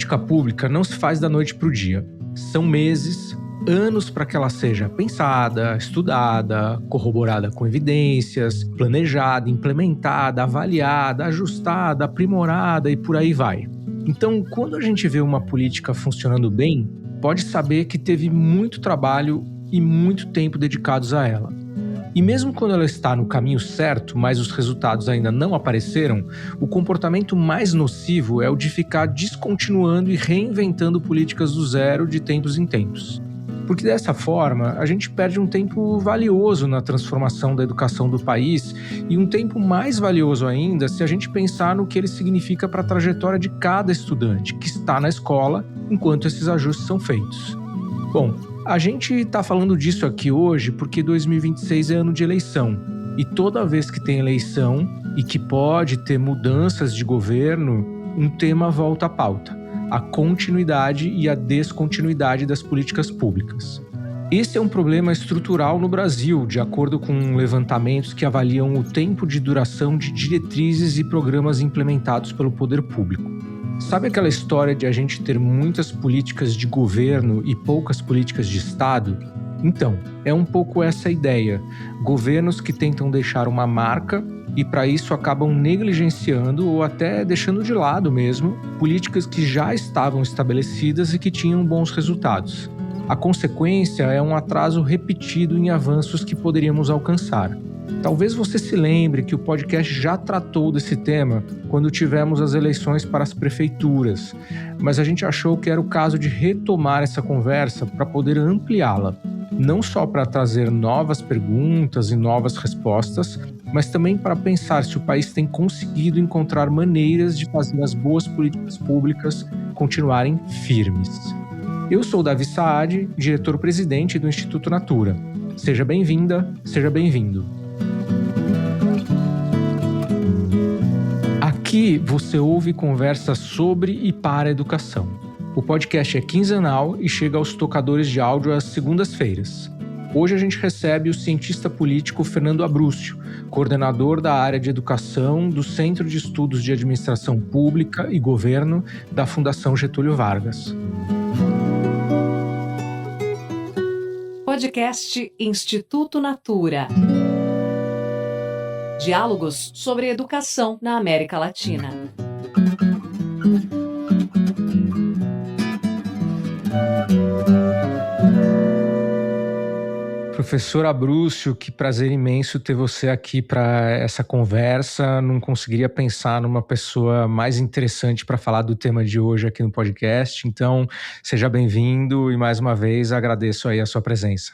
política pública não se faz da noite para o dia. São meses, anos para que ela seja pensada, estudada, corroborada com evidências, planejada, implementada, avaliada, ajustada, aprimorada e por aí vai. Então, quando a gente vê uma política funcionando bem, pode saber que teve muito trabalho e muito tempo dedicados a ela. E mesmo quando ela está no caminho certo, mas os resultados ainda não apareceram, o comportamento mais nocivo é o de ficar descontinuando e reinventando políticas do zero de tempos em tempos. Porque dessa forma, a gente perde um tempo valioso na transformação da educação do país e um tempo mais valioso ainda se a gente pensar no que ele significa para a trajetória de cada estudante que está na escola enquanto esses ajustes são feitos. Bom, a gente está falando disso aqui hoje porque 2026 é ano de eleição. E toda vez que tem eleição e que pode ter mudanças de governo, um tema volta à pauta: a continuidade e a descontinuidade das políticas públicas. Esse é um problema estrutural no Brasil, de acordo com levantamentos que avaliam o tempo de duração de diretrizes e programas implementados pelo poder público. Sabe aquela história de a gente ter muitas políticas de governo e poucas políticas de Estado? Então, é um pouco essa ideia. Governos que tentam deixar uma marca e para isso acabam negligenciando ou até deixando de lado mesmo políticas que já estavam estabelecidas e que tinham bons resultados. A consequência é um atraso repetido em avanços que poderíamos alcançar. Talvez você se lembre que o podcast já tratou desse tema quando tivemos as eleições para as prefeituras, mas a gente achou que era o caso de retomar essa conversa para poder ampliá-la, não só para trazer novas perguntas e novas respostas, mas também para pensar se o país tem conseguido encontrar maneiras de fazer as boas políticas públicas continuarem firmes. Eu sou Davi Saad, diretor-presidente do Instituto Natura. Seja bem-vinda, seja bem-vindo. Aqui você ouve conversas sobre e para a educação. O podcast é quinzenal e chega aos tocadores de áudio às segundas-feiras. Hoje a gente recebe o cientista político Fernando Abrúcio, coordenador da área de educação do Centro de Estudos de Administração Pública e Governo da Fundação Getúlio Vargas. Podcast Instituto Natura. Diálogos sobre educação na América Latina. Professor Abrúcio, que prazer imenso ter você aqui para essa conversa. Não conseguiria pensar numa pessoa mais interessante para falar do tema de hoje aqui no podcast. Então, seja bem-vindo e mais uma vez agradeço aí a sua presença.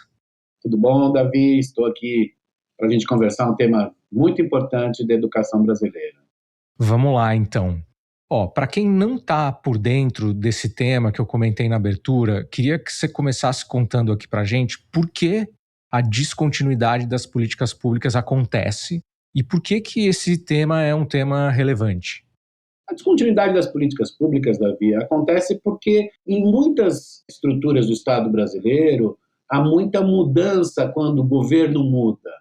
Tudo bom, Davi? Estou aqui para a gente conversar um tema muito importante da educação brasileira. Vamos lá, então. Para quem não está por dentro desse tema que eu comentei na abertura, queria que você começasse contando aqui para a gente por que a descontinuidade das políticas públicas acontece e por que esse tema é um tema relevante. A descontinuidade das políticas públicas, Davi, acontece porque em muitas estruturas do Estado brasileiro há muita mudança quando o governo muda.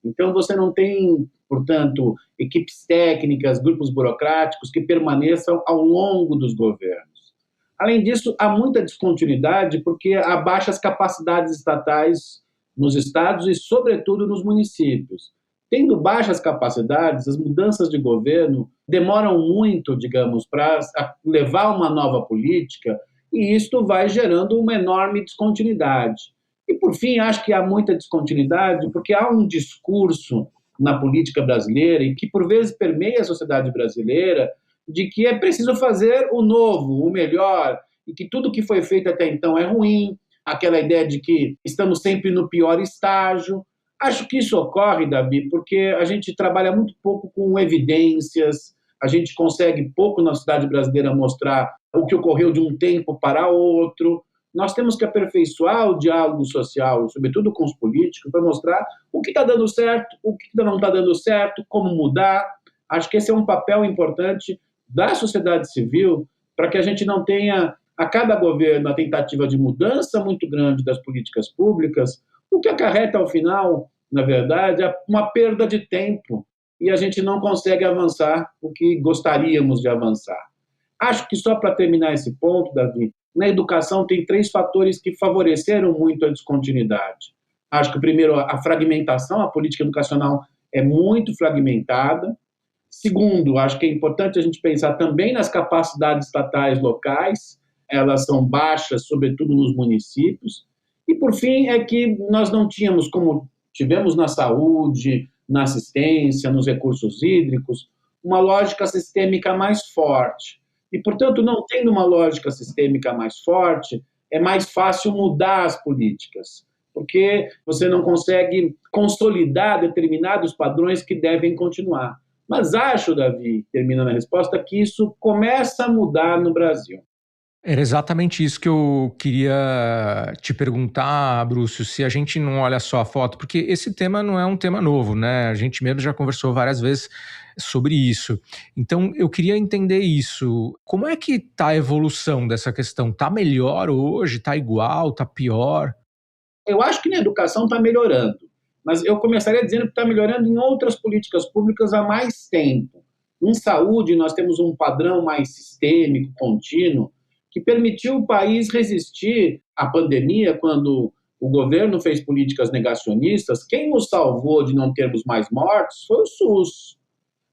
Então você não tem, portanto, equipes técnicas, grupos burocráticos que permaneçam ao longo dos governos. Além disso, há muita descontinuidade porque há baixas capacidades estatais nos estados e, sobretudo, nos municípios. Tendo baixas capacidades, as mudanças de governo demoram muito, digamos, para levar uma nova política e isto vai gerando uma enorme descontinuidade. E, por fim, acho que há muita descontinuidade porque há um discurso na política brasileira e que, por vezes, permeia a sociedade brasileira de que é preciso fazer o novo, o melhor, e que tudo que foi feito até então é ruim, aquela ideia de que estamos sempre no pior estágio. Acho que isso ocorre, Davi, porque a gente trabalha muito pouco com evidências, a gente consegue pouco na sociedade brasileira mostrar o que ocorreu de um tempo para outro. Nós temos que aperfeiçoar o diálogo social, sobretudo com os políticos, para mostrar o que está dando certo, o que não está dando certo, como mudar. Acho que esse é um papel importante da sociedade civil para que a gente não tenha, a cada governo, a tentativa de mudança muito grande das políticas públicas, o que acarreta, ao final, na verdade, é uma perda de tempo e a gente não consegue avançar o que gostaríamos de avançar. Acho que só para terminar esse ponto, Davi, na educação tem 3 fatores que favoreceram muito a descontinuidade. Acho que, primeiro, a fragmentação, a política educacional é muito fragmentada. Segundo, acho que é importante a gente pensar também nas capacidades estatais locais, elas são baixas, sobretudo nos municípios. E, por fim, é que nós não tínhamos, como tivemos na saúde, na assistência, nos recursos hídricos, uma lógica sistêmica mais forte. E, portanto, não tendo uma lógica sistêmica mais forte, é mais fácil mudar as políticas, porque você não consegue consolidar determinados padrões que devem continuar. Mas acho, Davi, terminando a resposta, que isso começa a mudar no Brasil. Era exatamente isso que eu queria te perguntar, Brúcio, se a gente não olha só a foto, porque esse tema não é um tema novo, né? A gente mesmo já conversou várias vezes sobre isso. Então, eu queria entender isso. Como é que tá a evolução dessa questão? Tá melhor hoje? Tá igual? Tá pior? Eu acho que na educação está melhorando, mas eu começaria dizendo que está melhorando em outras políticas públicas há mais tempo. Em saúde, nós temos um padrão mais sistêmico, contínuo, que permitiu o país resistir à pandemia quando o governo fez políticas negacionistas. Quem nos salvou de não termos mais mortes foi o SUS.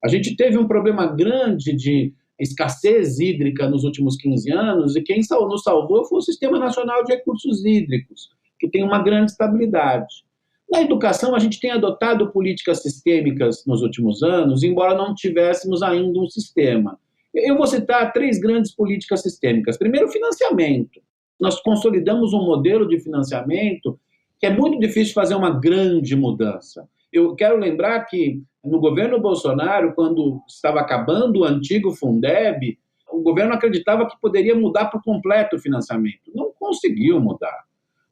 A gente teve um problema grande de escassez hídrica nos últimos 15 anos e quem nos salvou foi o Sistema Nacional de Recursos Hídricos, que tem uma grande estabilidade. Na educação, a gente tem adotado políticas sistêmicas nos últimos anos, embora não tivéssemos ainda um sistema. Eu vou citar 3 grandes políticas sistêmicas. Primeiro, financiamento. Nós consolidamos um modelo de financiamento que é muito difícil fazer uma grande mudança. Eu quero lembrar que no governo Bolsonaro, quando estava acabando o antigo Fundeb, o governo acreditava que poderia mudar por completo o financiamento. Não conseguiu mudar.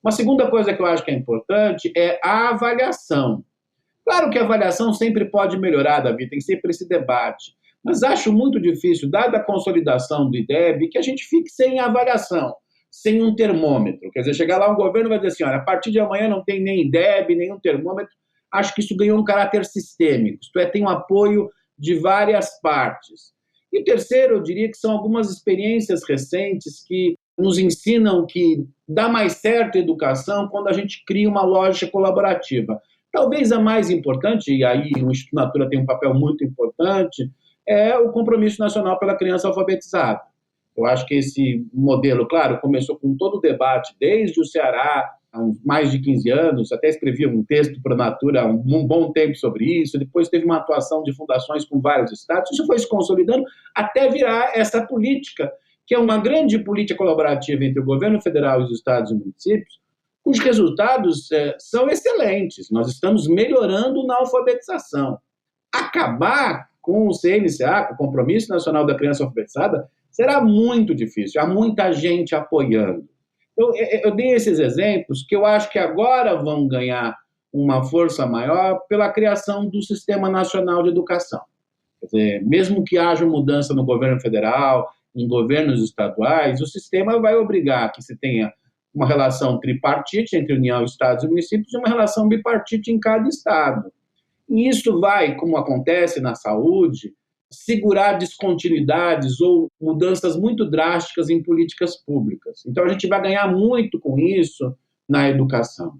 Uma segunda coisa que eu acho que é importante é a avaliação. Claro que a avaliação sempre pode melhorar, Davi, tem sempre esse debate. Mas acho muito difícil, dada a consolidação do IDEB, que a gente fique sem avaliação, sem um termômetro. Quer dizer, chegar lá um governo e vai dizer assim, olha, a partir de amanhã não tem nem IDEB, nem um termômetro. Acho que isso ganhou um caráter sistêmico, isto é, tem um apoio de várias partes. E o terceiro, eu diria que são algumas experiências recentes que nos ensinam que dá mais certo a educação quando a gente cria uma lógica colaborativa. Talvez a mais importante, e aí o Instituto Natura tem um papel muito importante, é o Compromisso Nacional pela Criança Alfabetizada. Eu acho que esse modelo, claro, começou com todo o debate, desde o Ceará, há mais de 15 anos, até escrevi um texto para a Natura há um bom tempo sobre isso, depois teve uma atuação de fundações com vários estados, isso foi se consolidando até virar essa política, que é uma grande política colaborativa entre o governo federal e os estados e municípios, cujos resultados são excelentes. Nós estamos melhorando na alfabetização. Acabar com o CNCA, com o Compromisso Nacional da Criança Alfabetizada, será muito difícil. Há muita gente apoiando. Então, eu dei esses exemplos que eu acho que agora vão ganhar uma força maior pela criação do Sistema Nacional de Educação. Quer dizer, mesmo que haja mudança no governo federal, em governos estaduais, o sistema vai obrigar que se tenha uma relação tripartite entre União, Estados e municípios e uma relação bipartite em cada estado. E isso vai, como acontece na saúde, segurar descontinuidades ou mudanças muito drásticas em políticas públicas. Então, a gente vai ganhar muito com isso na educação.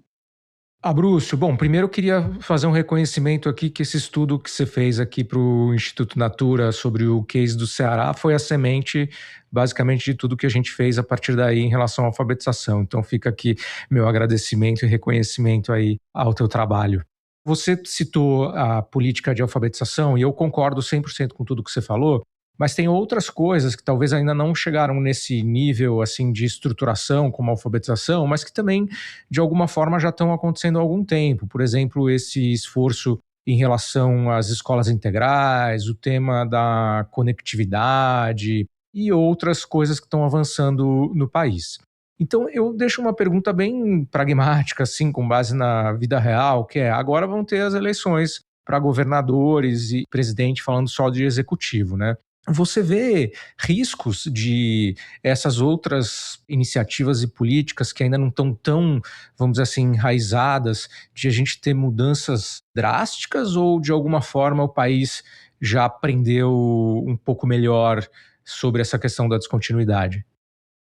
Brúcio, bom, primeiro eu queria fazer um reconhecimento aqui que esse estudo que você fez aqui para o Instituto Natura sobre o case do Ceará foi a semente, basicamente, de tudo que a gente fez a partir daí em relação à alfabetização. Então fica aqui meu agradecimento e reconhecimento aí ao teu trabalho. Você citou a política de alfabetização e eu concordo 100% com tudo que você falou, mas tem outras coisas que talvez ainda não chegaram nesse nível assim de estruturação como a alfabetização, mas que também de alguma forma já estão acontecendo há algum tempo. Por exemplo, esse esforço em relação às escolas integrais, o tema da conectividade e outras coisas que estão avançando no país. Então eu deixo uma pergunta bem pragmática, assim, com base na vida real, que é, agora vão ter as eleições para governadores e presidente, falando só de executivo, né? Você vê riscos de essas outras iniciativas e políticas que ainda não estão tão, vamos dizer assim, enraizadas, de a gente ter mudanças drásticas ou de alguma forma o país já aprendeu um pouco melhor sobre essa questão da descontinuidade?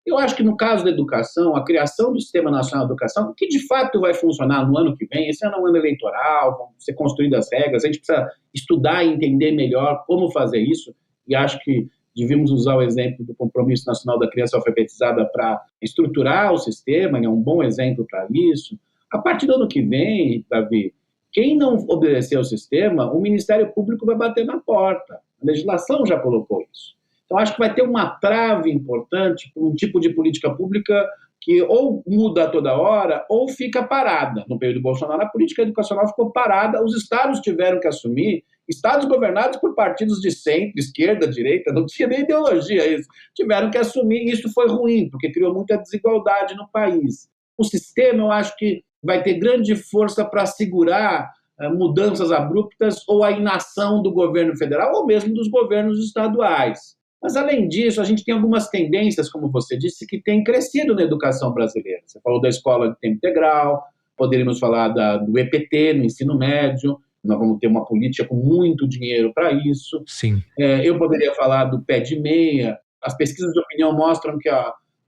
Eu acho que no caso da educação, a criação do Sistema Nacional de Educação, que de fato vai funcionar no ano que vem, esse ano é um ano eleitoral, vão ser construídas regras, a gente precisa estudar e entender melhor como fazer isso, e acho que devíamos usar o exemplo do Compromisso Nacional da Criança Alfabetizada para estruturar o sistema, ele é um bom exemplo para isso. A partir do ano que vem, Davi, quem não obedecer ao sistema, o Ministério Público vai bater na porta. A legislação já colocou isso. Então, acho que vai ter uma trave importante para um tipo de política pública que ou muda a toda hora ou fica parada. No período Bolsonaro, a política educacional ficou parada, os estados tiveram que assumir, estados governados por partidos de centro, esquerda, direita, não tinha nem ideologia isso, tiveram que assumir, e isso foi ruim, porque criou muita desigualdade no país. O sistema, eu acho que vai ter grande força para segurar mudanças abruptas ou a inação do governo federal ou mesmo dos governos estaduais. Mas, além disso, a gente tem algumas tendências, como você disse, que têm crescido na educação brasileira. Você falou da escola de tempo integral, poderíamos falar do EPT no ensino médio, nós vamos ter uma política com muito dinheiro para isso. Sim. Eu poderia falar do pé de meia. As pesquisas de opinião mostram que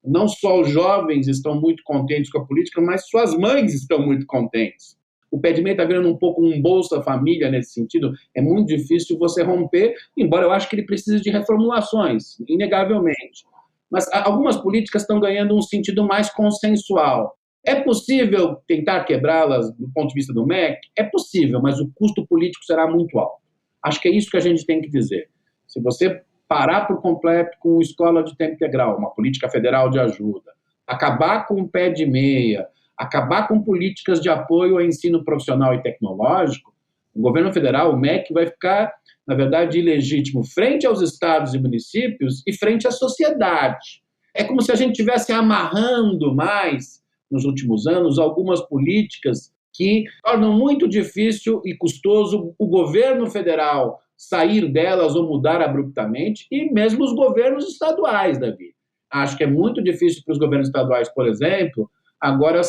não só os jovens estão muito contentes com a política, mas suas mães estão muito contentes. O pé de meia está virando um pouco um Bolsa Família nesse sentido. É muito difícil você romper, embora eu acho que ele precise de reformulações, inegavelmente. Mas algumas políticas estão ganhando um sentido mais consensual. É possível tentar quebrá-las do ponto de vista do MEC? É possível, mas o custo político será muito alto. Acho que é isso que a gente tem que dizer. Se você parar por completo com escola de tempo integral, uma política federal de ajuda, acabar com o pé de meia, acabar com políticas de apoio ao ensino profissional e tecnológico, o governo federal, o MEC, vai ficar, na verdade, ilegítimo frente aos estados e municípios e frente à sociedade. É como se a gente estivesse amarrando mais, nos últimos anos, algumas políticas que tornam muito difícil e custoso o governo federal sair delas ou mudar abruptamente, e mesmo os governos estaduais, Davi. Acho que é muito difícil para os governos estaduais, por exemplo, agora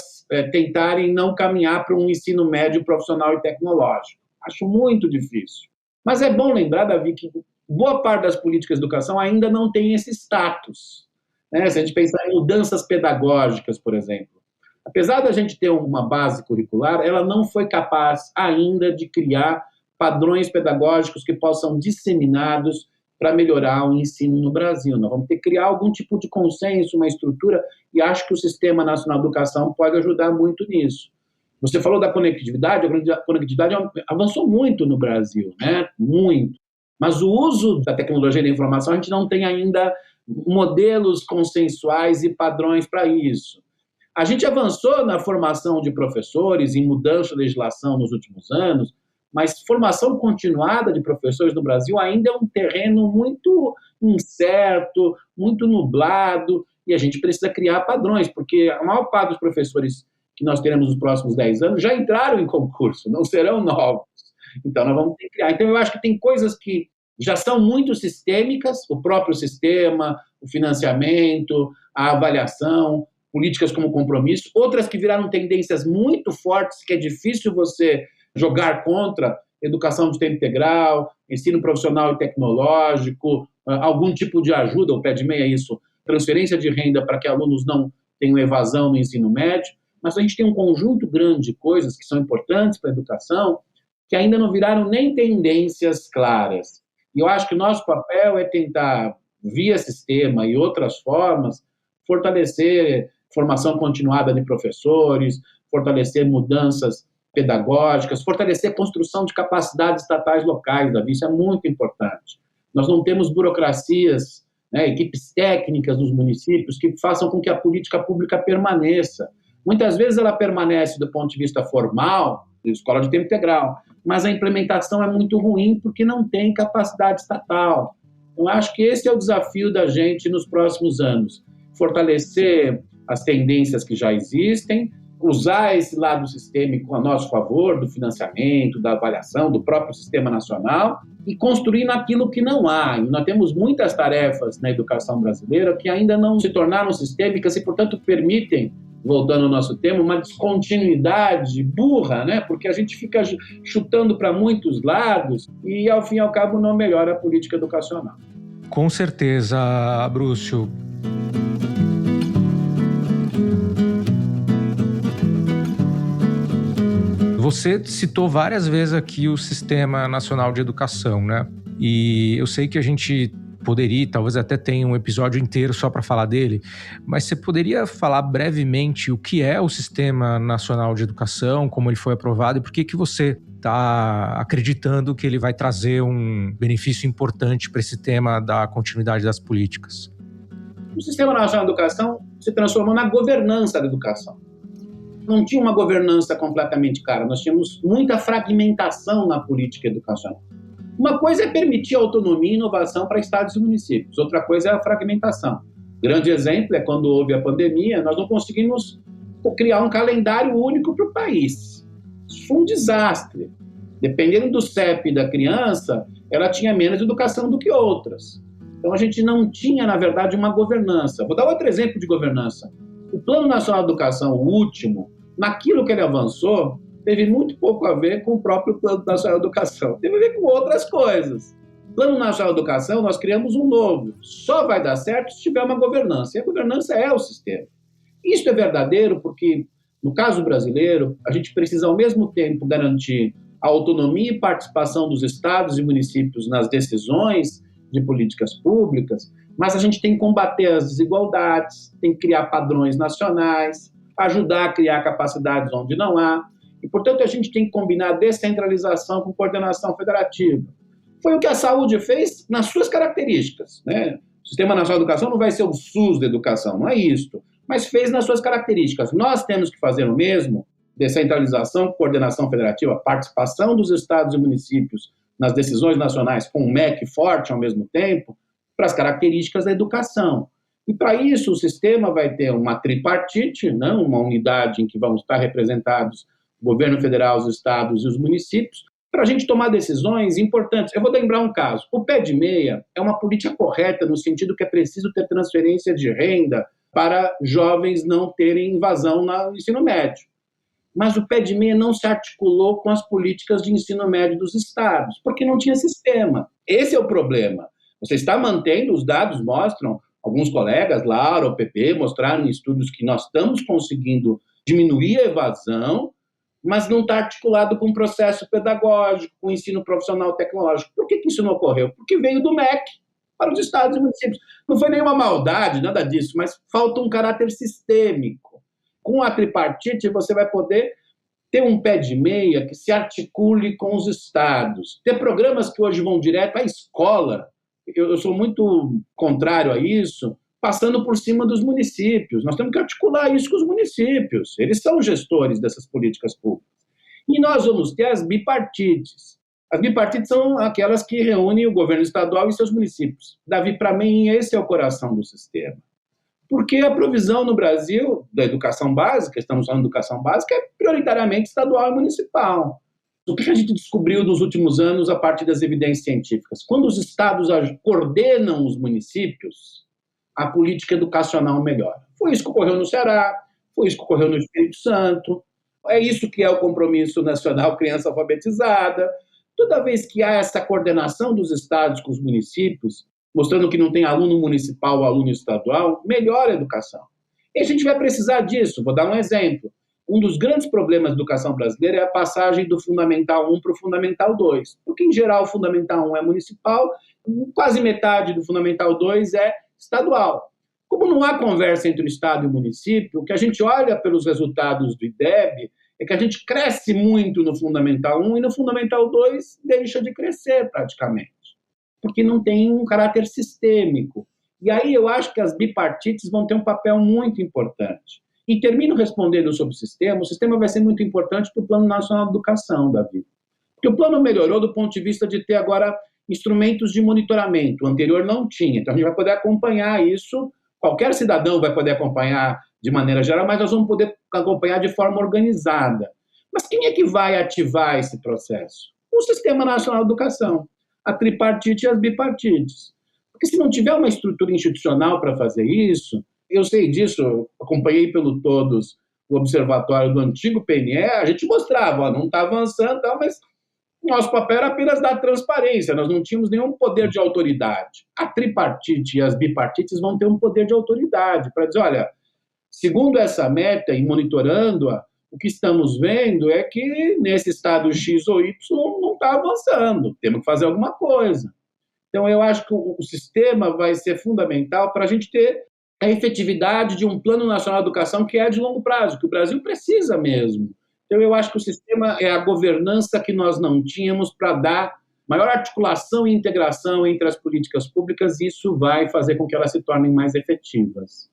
tentarem não caminhar para um ensino médio profissional e tecnológico. Acho muito difícil. Mas é bom lembrar, Davi, que boa parte das políticas de educação ainda não tem esse status. Né? Se a gente pensar em mudanças pedagógicas, por exemplo, apesar da gente ter uma base curricular, ela não foi capaz ainda de criar padrões pedagógicos que possam ser disseminados para melhorar o ensino no Brasil. Nós vamos ter que criar algum tipo de consenso, uma estrutura, e acho que o Sistema Nacional de Educação pode ajudar muito nisso. Você falou da conectividade, a conectividade avançou muito no Brasil, né? Muito. Mas o uso da tecnologia da informação, a gente não tem ainda modelos consensuais e padrões para isso. A gente avançou na formação de professores, em mudança de legislação nos últimos anos, mas formação continuada de professores no Brasil ainda é um terreno muito incerto, muito nublado, e a gente precisa criar padrões, porque a maior parte dos professores que nós teremos nos próximos 10 anos já entraram em concurso, não serão novos. Então, nós vamos ter que criar. Então, eu acho que tem coisas que já são muito sistêmicas, o próprio sistema, o financiamento, a avaliação, políticas como compromisso, outras que viraram tendências muito fortes, que é difícil você jogar contra, educação de tempo integral, ensino profissional e tecnológico, algum tipo de ajuda, o pé de meia é isso, transferência de renda para que alunos não tenham evasão no ensino médio, mas a gente tem um conjunto grande de coisas que são importantes para a educação, que ainda não viraram nem tendências claras. E eu acho que o nosso papel é tentar, via sistema e outras formas, fortalecer formação continuada de professores, fortalecer mudanças pedagógicas, fortalecer a construção de capacidades estatais locais, Davi, isso é muito importante. Nós não temos burocracias, equipes técnicas nos municípios que façam com que a política pública permaneça. Muitas vezes ela permanece do ponto de vista formal, de escola de tempo integral, mas a implementação é muito ruim porque não tem capacidade estatal. Eu acho que esse é o desafio da gente nos próximos anos, fortalecer as tendências que já existem, usar esse lado sistêmico a nosso favor, do financiamento, da avaliação, do próprio sistema nacional, e construir naquilo que não há. E nós temos muitas tarefas na educação brasileira que ainda não se tornaram sistêmicas e, portanto, permitem, voltando ao nosso tema, uma descontinuidade burra, né? Porque a gente fica chutando para muitos lados e, ao fim e ao cabo, não melhora a política educacional. Com certeza, Brúcio. Você citou várias vezes aqui o Sistema Nacional de Educação, né? E eu sei que a gente poderia, talvez até tenha um episódio inteiro só para falar dele, mas você poderia falar brevemente o que é o Sistema Nacional de Educação, como ele foi aprovado e por que você está acreditando que ele vai trazer um benefício importante para esse tema da continuidade das políticas? O Sistema Nacional de Educação se transformou na governança da educação. Não tinha uma governança completamente clara, nós tínhamos muita fragmentação na política educacional. Uma coisa é permitir autonomia e inovação para estados e municípios, outra coisa é a fragmentação. Grande exemplo é quando houve a pandemia, nós não conseguimos criar um calendário único para o país. Isso foi um desastre. Dependendo do CEP da criança, ela tinha menos educação do que outras. Então a gente não tinha, na verdade, uma governança. Vou dar outro exemplo de governança. O Plano Nacional de Educação, o último, naquilo que ele avançou, teve muito pouco a ver com o próprio Plano Nacional de Educação. Teve a ver com outras coisas. Plano Nacional de Educação, nós criamos um novo. Só vai dar certo se tiver uma governança. E a governança é o sistema. Isso é verdadeiro porque, no caso brasileiro, a gente precisa, ao mesmo tempo, garantir a autonomia e participação dos estados e municípios nas decisões de políticas públicas, mas a gente tem que combater as desigualdades, tem que criar padrões nacionais, ajudar a criar capacidades onde não há. E, portanto, a gente tem que combinar descentralização com coordenação federativa. Foi o que a saúde fez nas suas características, né? O Sistema Nacional de Educação não vai ser o SUS da educação, não é isso, mas fez nas suas características. Nós temos que fazer o mesmo, descentralização, coordenação federativa, participação dos estados e municípios nas decisões nacionais com o MEC forte ao mesmo tempo, para as características da educação. E para isso o sistema vai ter uma tripartite, né, uma unidade em que vão estar representados o governo federal, os estados e os municípios, para a gente tomar decisões importantes. Eu vou lembrar um caso. O pé de meia é uma política correta no sentido que é preciso ter transferência de renda para jovens não terem invasão no ensino médio. Mas o pé de meia não se articulou com as políticas de ensino médio dos estados, porque não tinha sistema. Esse é o problema. Você está mantendo, os dados mostram, alguns colegas, Laura, o PP, mostraram em estudos que nós estamos conseguindo diminuir a evasão, mas não está articulado com o processo pedagógico, com o ensino profissional tecnológico. Por que isso não ocorreu? Porque veio do MEC para os estados e municípios. Não foi nenhuma maldade, nada disso, mas falta um caráter sistêmico. Com a tripartite, você vai poder ter um pé de meia que se articule com os estados, ter programas que hoje vão direto à escola. Eu sou muito contrário a isso, passando por cima dos municípios. Nós temos que articular isso com os municípios. Eles são gestores dessas políticas públicas. E nós vamos ter as bipartites. As bipartites são aquelas que reúnem o governo estadual e seus municípios. Davi, para mim, esse é o coração do sistema. Porque a provisão no Brasil da educação básica, estamos falando de educação básica, é prioritariamente estadual e municipal. O que a gente descobriu nos últimos anos a partir das evidências científicas? Quando os estados coordenam os municípios, a política educacional melhora. Foi isso que ocorreu no Ceará, foi isso que ocorreu no Espírito Santo, é isso que é o Compromisso Nacional Criança Alfabetizada. Toda vez que há essa coordenação dos estados com os municípios, mostrando que não tem aluno municipal ou aluno estadual, melhora a educação. E a gente vai precisar disso. Vou dar um exemplo. Um dos grandes problemas da educação brasileira é a passagem do Fundamental 1 para o Fundamental 2. Porque, em geral, o Fundamental 1 é municipal, quase metade do Fundamental 2 é estadual. Como não há conversa entre o Estado e o município, o que a gente olha pelos resultados do IDEB é que a gente cresce muito no Fundamental 1 e no Fundamental 2 deixa de crescer praticamente, porque não tem um caráter sistêmico. E aí eu acho que as bipartites vão ter um papel muito importante. E termino respondendo sobre o sistema vai ser muito importante para o Plano Nacional de Educação, Davi. Porque o plano melhorou do ponto de vista de ter agora instrumentos de monitoramento, o anterior não tinha, então a gente vai poder acompanhar isso, qualquer cidadão vai poder acompanhar de maneira geral, mas nós vamos poder acompanhar de forma organizada. Mas quem é que vai ativar esse processo? O Sistema Nacional de Educação, a tripartite e as bipartites. Porque se não tiver uma estrutura institucional para fazer isso, eu sei disso, eu acompanhei pelo Todos o observatório do antigo PNE, a gente mostrava, ó, não está avançando, mas Nosso papel era apenas dar transparência, nós não tínhamos nenhum poder de autoridade. A tripartite e as bipartites vão ter um poder de autoridade para dizer, olha, segundo essa meta e monitorando-a, o que estamos vendo é que nesse estado X ou Y não está avançando, temos que fazer alguma coisa. Então, eu acho que o sistema vai ser fundamental para a gente ter a efetividade de um Plano Nacional de Educação que é de longo prazo, que o Brasil precisa mesmo. Então, eu acho que o sistema é a governança que nós não tínhamos para dar maior articulação e integração entre as políticas públicas, e isso vai fazer com que elas se tornem mais efetivas.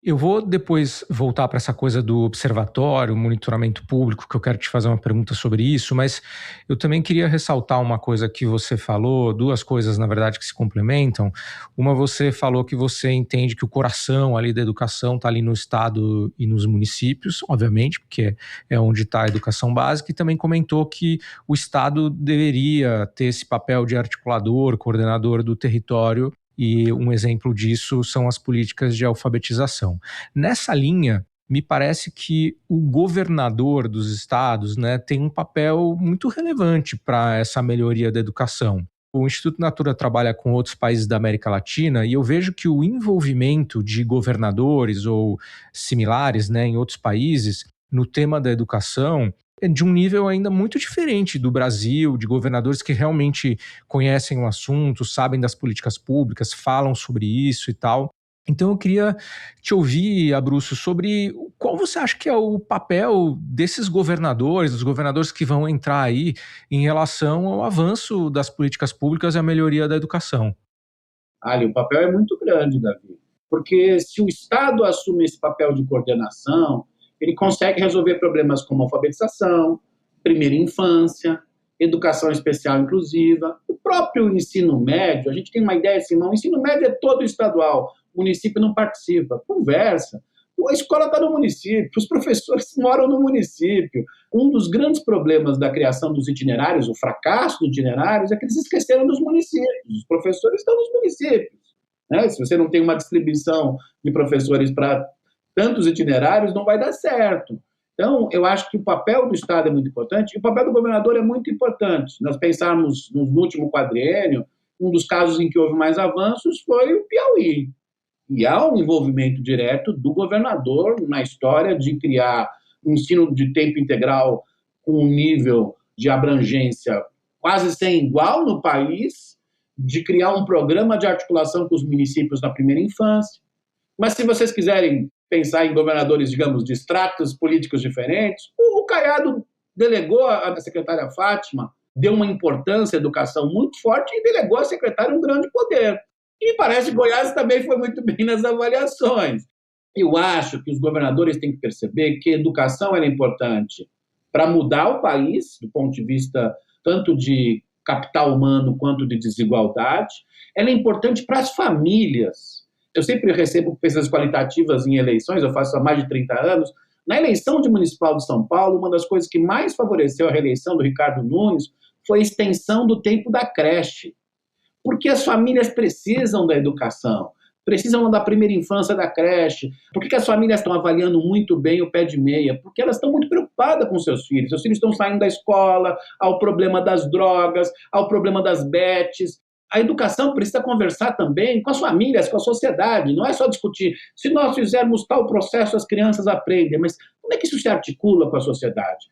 Eu vou depois voltar para essa coisa do observatório, monitoramento público, que eu quero te fazer uma pergunta sobre isso, mas eu também queria ressaltar uma coisa que você falou, duas coisas, na verdade, que se complementam. Uma, você falou que você entende que o coração ali da educação está ali no Estado e nos municípios, obviamente, porque é onde está a educação básica, e também comentou que o Estado deveria ter esse papel de articulador, coordenador do território, e um exemplo disso são as políticas de alfabetização. Nessa linha, me parece que o governador dos estados, né, tem um papel muito relevante para essa melhoria da educação. O Instituto Natura trabalha com outros países da América Latina e eu vejo que o envolvimento de governadores ou similares, né, em outros países no tema da educação é de um nível ainda muito diferente do Brasil, de governadores que realmente conhecem o assunto, sabem das políticas públicas, falam sobre isso e tal. Então eu queria te ouvir, Abruzzo, sobre qual você acha que é o papel desses governadores, dos governadores que vão entrar aí em relação ao avanço das políticas públicas e a melhoria da educação. Ali, o papel é muito grande, Davi, porque se o Estado assume esse papel de coordenação, ele consegue resolver problemas como alfabetização, primeira infância, educação especial inclusiva, o próprio ensino médio. A gente tem uma ideia assim, o ensino médio é todo estadual, o município não participa. Conversa. A escola está no município, os professores moram no município. Um dos grandes problemas da criação dos itinerários, o fracasso dos itinerários, é que eles esqueceram dos municípios. Os professores estão nos municípios, né? Se você não tem uma distribuição de professores para tantos itinerários, não vai dar certo. Então, eu acho que o papel do Estado é muito importante e o papel do governador é muito importante. Nós pensarmos no último quadriênio, um dos casos em que houve mais avanços foi o Piauí. E há um envolvimento direto do governador na história de criar um ensino de tempo integral com um nível de abrangência quase sem igual no país, de criar um programa de articulação com os municípios na primeira infância. Mas se vocês quiserem pensar em governadores, digamos, de estratos políticos diferentes, o Caiado delegou à secretária Fátima, deu uma importância à educação muito forte e delegou à secretária um grande poder. E me parece que Goiás também foi muito bem nas avaliações. Eu acho que os governadores têm que perceber que a educação é importante para mudar o país, do ponto de vista tanto de capital humano quanto de desigualdade. Ela é importante para as famílias. Eu sempre recebo pesquisas qualitativas em eleições, eu faço há mais de 30 anos. Na eleição de municipal de São Paulo, uma das coisas que mais favoreceu a reeleição do Ricardo Nunes foi a extensão do tempo da creche. Porque as famílias precisam da educação, precisam da primeira infância da creche. Por que as famílias estão avaliando muito bem o pé de meia? Porque elas estão muito preocupadas com seus filhos estão saindo da escola, há o problema das drogas, há o problema das betes. A educação precisa conversar também com as famílias, com a sociedade, não é só discutir. Se nós fizermos tal processo, as crianças aprendem, mas como é que isso se articula com a sociedade?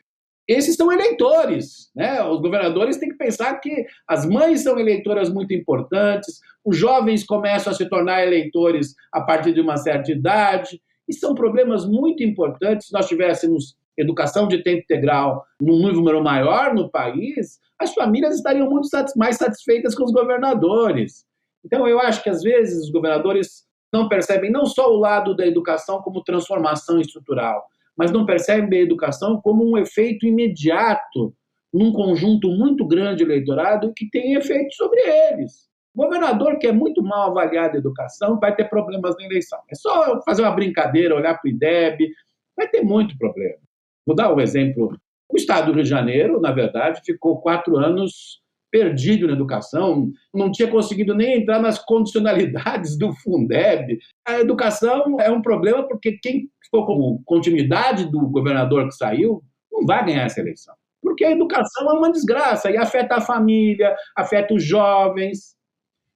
Esses são eleitores, né? Os governadores têm que pensar que as mães são eleitoras muito importantes, os jovens começam a se tornar eleitores a partir de uma certa idade, e são problemas muito importantes. Se nós tivéssemos educação de tempo integral num número maior no país, as famílias estariam muito mais satisfeitas com os governadores. Então, eu acho que, às vezes, os governadores não percebem não só o lado da educação como transformação estrutural, mas não percebem a educação como um efeito imediato num conjunto muito grande de eleitorado que tem efeito sobre eles. O governador que é muito mal avaliado a educação vai ter problemas na eleição. É só fazer uma brincadeira, olhar para o IDEB, vai ter muito problema. Vou dar um exemplo. O estado do Rio de Janeiro, na verdade, ficou 4 anos perdido na educação, não tinha conseguido nem entrar nas condicionalidades do Fundeb. A educação é um problema porque quem ficou como continuidade do governador que saiu não vai ganhar essa eleição. Por Porque a educação é uma desgraça e afeta a família, afeta os jovens.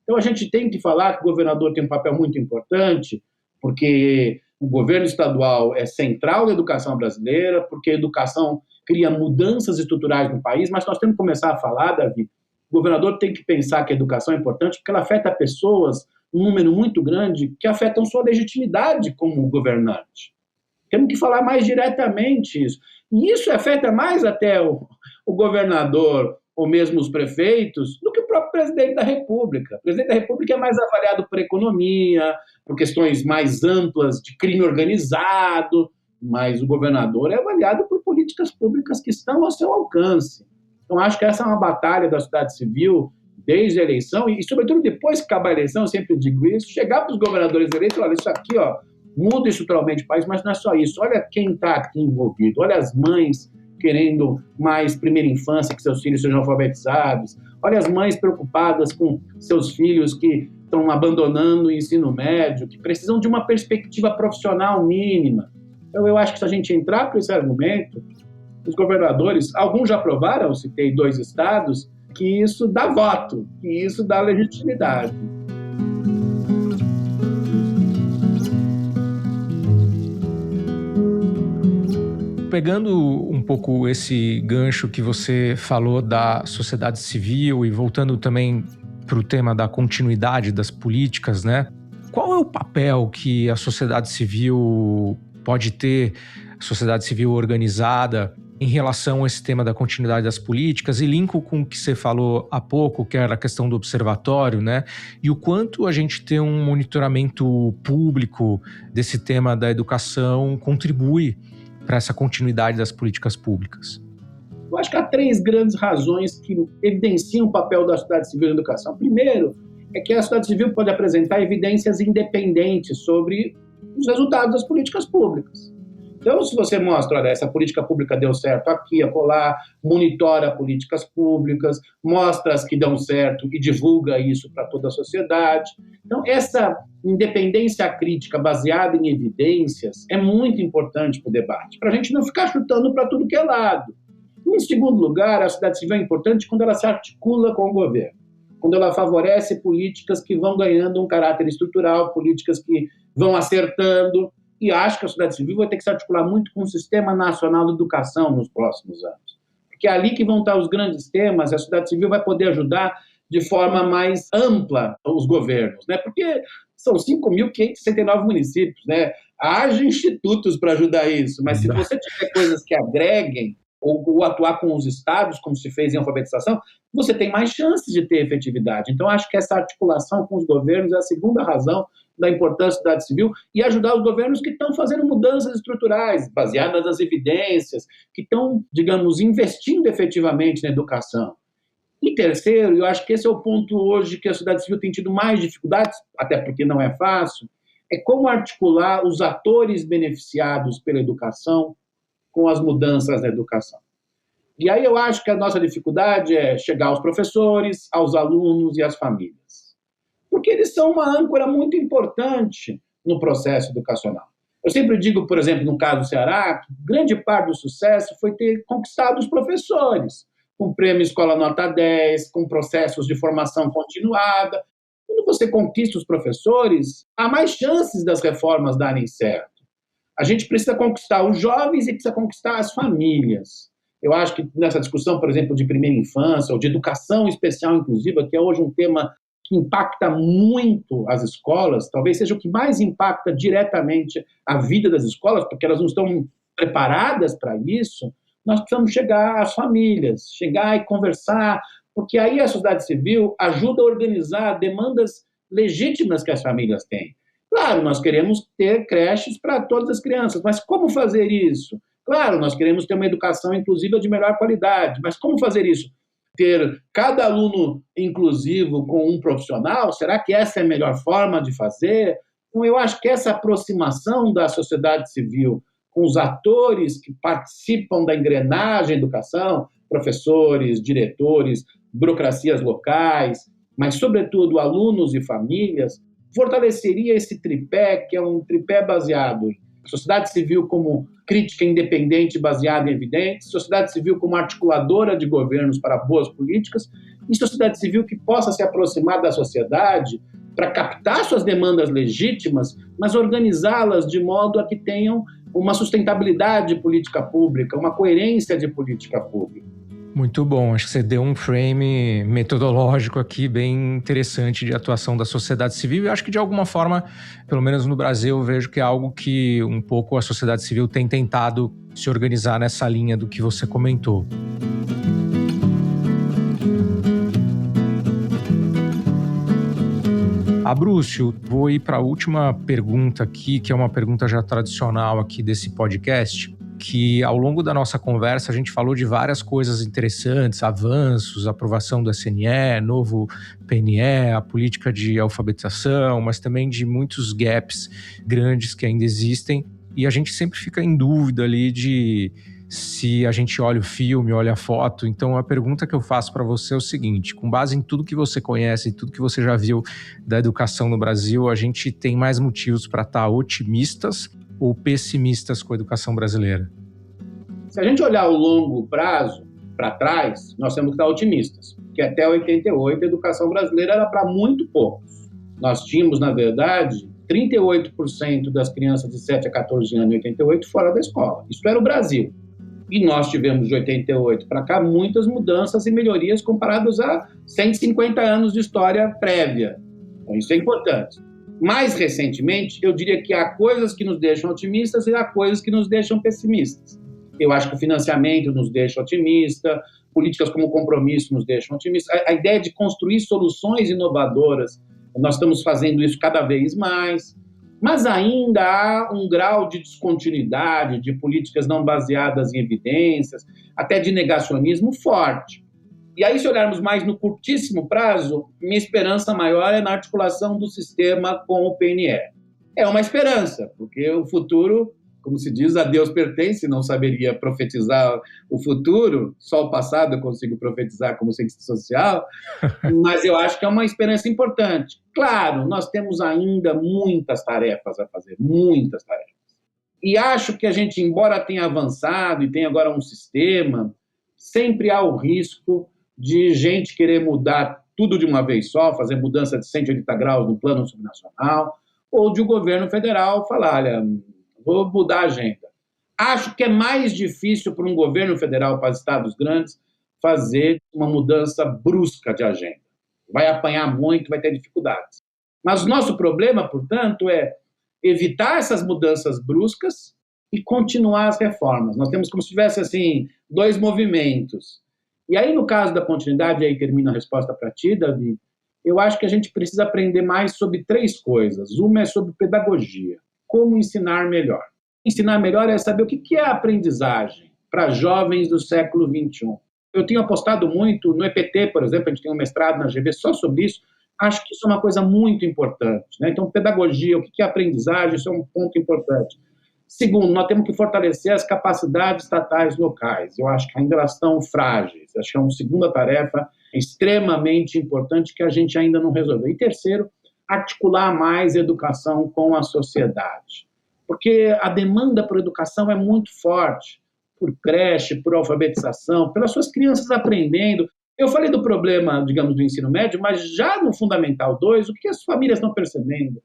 Então, a gente tem que falar que o governador tem um papel muito importante, porque o governo estadual é central na educação brasileira, porque a educação cria mudanças estruturais no país, mas nós temos que começar a falar, Davi, o governador tem que pensar que a educação é importante porque ela afeta pessoas, um número muito grande, que afetam sua legitimidade como governante. Temos que falar mais diretamente isso. E isso afeta mais até o governador ou mesmo os prefeitos do que o próprio presidente da República. O presidente da República é mais avaliado por economia, por questões mais amplas de crime organizado, mas o governador é avaliado por políticas públicas que estão ao seu alcance. Então, acho que essa é uma batalha da sociedade civil desde a eleição, e sobretudo depois que acabar a eleição, eu sempre digo isso, chegar para os governadores eleitos, olha, isso aqui muda estruturalmente o país, mas não é só isso. Olha quem está aqui envolvido, olha as mães querendo mais primeira infância, que seus filhos sejam alfabetizados, olha as mães preocupadas com seus filhos que estão abandonando o ensino médio, que precisam de uma perspectiva profissional mínima. Então, eu acho que se a gente entrar por esse argumento, os governadores, alguns já provaram, eu citei 2 estados, que isso dá voto, que isso dá legitimidade. Pegando um pouco esse gancho que você falou da sociedade civil e voltando também para o tema da continuidade das políticas, né? Qual é o papel que a sociedade civil pode ter, a sociedade civil organizada, em relação a esse tema da continuidade das políticas, e linko com o que você falou há pouco, que era a questão do observatório, né? E o quanto a gente ter um monitoramento público desse tema da educação contribui para essa continuidade das políticas públicas? Eu acho que há 3 grandes razões que evidenciam o papel da sociedade civil na educação. Primeiro, é que a sociedade civil pode apresentar evidências independentes sobre os resultados das políticas públicas. Então, se você mostra, olha, essa política pública deu certo aqui, acolá, monitora políticas públicas, mostra as que dão certo e divulga isso para toda a sociedade. Então, essa independência crítica baseada em evidências é muito importante para o debate, para a gente não ficar chutando para tudo que é lado. Em segundo lugar, a sociedade civil é importante quando ela se articula com o governo, quando ela favorece políticas que vão ganhando um caráter estrutural, políticas que vão acertando. E acho que a sociedade civil vai ter que se articular muito com o Sistema Nacional de Educação nos próximos anos. Porque é ali que vão estar os grandes temas, a sociedade civil vai poder ajudar de forma mais ampla os governos, né? Porque são 5.569 municípios, né? Haja institutos para ajudar isso, mas se você tiver coisas que agreguem, ou atuar com os estados, como se fez em alfabetização, você tem mais chances de ter efetividade. Então, acho que essa articulação com os governos é a segunda razão da importância da sociedade civil e ajudar os governos que estão fazendo mudanças estruturais, baseadas nas evidências, que estão, digamos, investindo efetivamente na educação. E terceiro, eu acho que esse é o ponto hoje que a sociedade civil tem tido mais dificuldades, até porque não é fácil, é como articular os atores beneficiados pela educação com as mudanças na educação. E aí eu acho que a nossa dificuldade é chegar aos professores, aos alunos e às famílias. Porque eles são uma âncora muito importante no processo educacional. Eu sempre digo, por exemplo, no caso do Ceará, que grande parte do sucesso foi ter conquistado os professores, com prêmio Escola Nota 10, com processos de formação continuada. Quando você conquista os professores, há mais chances das reformas darem certo. A gente precisa conquistar os jovens e precisa conquistar as famílias. Eu acho que nessa discussão, por exemplo, de primeira infância ou de educação especial inclusiva, que é hoje um tema que impacta muito as escolas, talvez seja o que mais impacta diretamente a vida das escolas, porque elas não estão preparadas para isso, nós precisamos chegar às famílias, chegar e conversar, porque aí a sociedade civil ajuda a organizar demandas legítimas que as famílias têm. Claro, nós queremos ter creches para todas as crianças, mas como fazer isso? Claro, nós queremos ter uma educação inclusiva de melhor qualidade, mas como fazer isso? Ter cada aluno inclusivo com um profissional? Será que essa é a melhor forma de fazer? Então, eu acho que essa aproximação da sociedade civil com os atores que participam da engrenagem da educação, professores, diretores, burocracias locais, mas, sobretudo, alunos e famílias, fortaleceria esse tripé, que é um tripé baseado em sociedade civil como crítica independente baseada em evidências, sociedade civil como articuladora de governos para boas políticas e sociedade civil que possa se aproximar da sociedade para captar suas demandas legítimas, mas organizá-las de modo a que tenham uma sustentabilidade de política pública, uma coerência de política pública. Muito bom, acho que você deu um frame metodológico aqui bem interessante de atuação da sociedade civil e acho que de alguma forma, pelo menos no Brasil, eu vejo que é algo que um pouco a sociedade civil tem tentado se organizar nessa linha do que você comentou. Abrúcio, vou ir para a última pergunta aqui, que é uma pergunta já tradicional aqui desse podcast, que ao longo da nossa conversa a gente falou de várias coisas interessantes, avanços, aprovação do SNE, novo PNE, a política de alfabetização, mas também de muitos gaps grandes que ainda existem. E a gente sempre fica em dúvida ali de se a gente olha o filme, olha a foto. Então a pergunta que eu faço para você é o seguinte: com base em tudo que você conhece e tudo que você já viu da educação no Brasil, a gente tem mais motivos para estar otimistas ou pessimistas com a educação brasileira? Se a gente olhar o longo prazo, para trás, nós temos que estar otimistas, porque até 88 a educação brasileira era para muito poucos. Nós tínhamos, na verdade, 38% das crianças de 7 a 14 anos em 88 fora da escola. Isso era o Brasil. E nós tivemos, de 88 para cá, muitas mudanças e melhorias comparadas a 150 anos de história prévia. Então, isso é importante. Mais recentemente, eu diria que há coisas que nos deixam otimistas e há coisas que nos deixam pessimistas. Eu acho que o financiamento nos deixa otimista, políticas como compromisso nos deixam otimistas. A ideia de construir soluções inovadoras, nós estamos fazendo isso cada vez mais, mas ainda há um grau de descontinuidade, de políticas não baseadas em evidências, até de negacionismo forte. E aí, se olharmos mais no curtíssimo prazo, minha esperança maior é na articulação do sistema com o PNE. É uma esperança, porque o futuro, como se diz, a Deus pertence, não saberia profetizar o futuro, só o passado eu consigo profetizar como cientista social, mas eu acho que é uma esperança importante. Claro, nós temos ainda muitas tarefas a fazer, muitas tarefas. E acho que a gente, embora tenha avançado e tenha agora um sistema, sempre há o risco de gente querer mudar tudo de uma vez só, fazer mudança de 180 graus no plano subnacional, ou de o governo federal falar, olha, vou mudar a agenda. Acho que é mais difícil para um governo federal, para estados grandes, fazer uma mudança brusca de agenda. Vai apanhar muito, vai ter dificuldades. Mas o nosso problema, portanto, é evitar essas mudanças bruscas e continuar as reformas. Nós temos como se tivesse, assim, dois movimentos. E aí, no caso da continuidade, aí termina a resposta para ti, Davi, eu acho que a gente precisa aprender mais sobre três coisas. Uma é sobre pedagogia, como ensinar melhor. Ensinar melhor é saber o que é a aprendizagem para jovens do século XXI. Eu tenho apostado muito no EPT, por exemplo, a gente tem um mestrado na GV só sobre isso. Acho que isso é uma coisa muito importante, né? Então, pedagogia, o que é aprendizagem, isso é um ponto importante. Segundo, nós temos que fortalecer as capacidades estatais locais. Eu acho que ainda elas estão frágeis. Acho que é uma segunda tarefa extremamente importante que a gente ainda não resolveu. E terceiro, articular mais educação com a sociedade. Porque a demanda por educação é muito forte, por creche, por alfabetização, pelas suas crianças aprendendo. Eu falei do problema, digamos, do ensino médio, mas já no Fundamental 2, o que as famílias estão percebendo?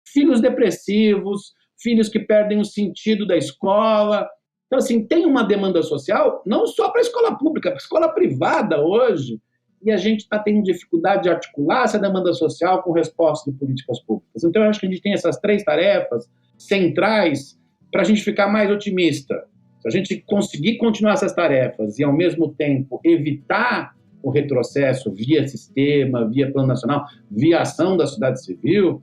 Filhos depressivos, filhos que perdem o sentido da escola. Então, assim, tem uma demanda social, não só para a escola pública, para a escola privada hoje, e a gente está tendo dificuldade de articular essa demanda social com respostas de políticas públicas. Então, eu acho que a gente tem essas três tarefas centrais para a gente ficar mais otimista. Se a gente conseguir continuar essas tarefas e, ao mesmo tempo, evitar o retrocesso via sistema, via plano nacional, via ação da sociedade civil,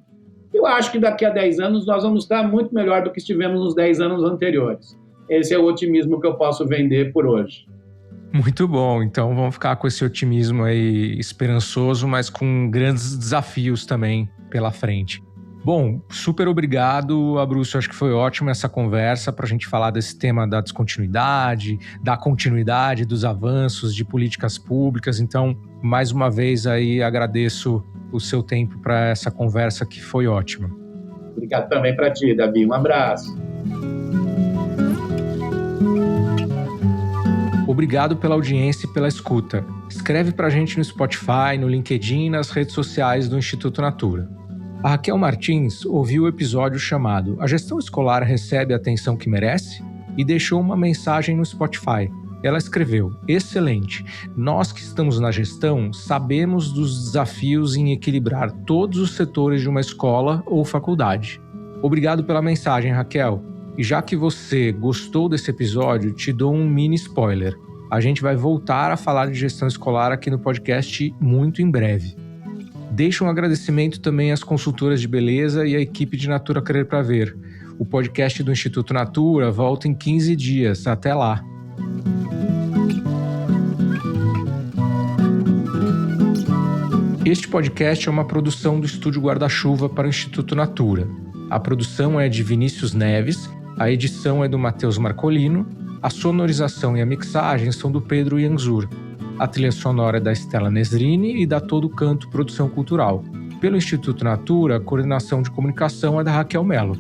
eu acho que daqui a 10 anos nós vamos estar muito melhor do que estivemos nos 10 anos anteriores. Esse é o otimismo que eu posso vender por hoje. Muito bom, então vamos ficar com esse otimismo aí esperançoso, mas com grandes desafios também pela frente. Bom, super obrigado, Abrúcio, acho que foi ótima essa conversa para a gente falar desse tema da descontinuidade, da continuidade, dos avanços de políticas públicas. Então, mais uma vez aí agradeço o seu tempo para essa conversa que foi ótima. Obrigado também para ti, Davi. Um abraço. Obrigado pela audiência e pela escuta. Escreve pra gente no Spotify, no LinkedIn e nas redes sociais do Instituto Natura. A Raquel Martins ouviu o episódio chamado A Gestão Escolar Recebe a Atenção que Merece? E deixou uma mensagem no Spotify. Ela escreveu: excelente, nós que estamos na gestão sabemos dos desafios em equilibrar todos os setores de uma escola ou faculdade. Obrigado pela mensagem, Raquel. E já que você gostou desse episódio, te dou um mini spoiler. A gente vai voltar a falar de gestão escolar aqui no podcast muito em breve. Deixo um agradecimento também às consultoras de beleza e à equipe de Natura Querer Pra Ver. O podcast do Instituto Natura volta em 15 dias. Até lá! Este podcast é uma produção do Estúdio Guarda-Chuva para o Instituto Natura. A produção é de Vinícius Neves, a edição é do Matheus Marcolino, a sonorização e a mixagem são do Pedro Ianzur. A trilha sonora é da Estela Nesrini e da Todo Canto Produção Cultural. Pelo Instituto Natura, a coordenação de comunicação é da Raquel Mello.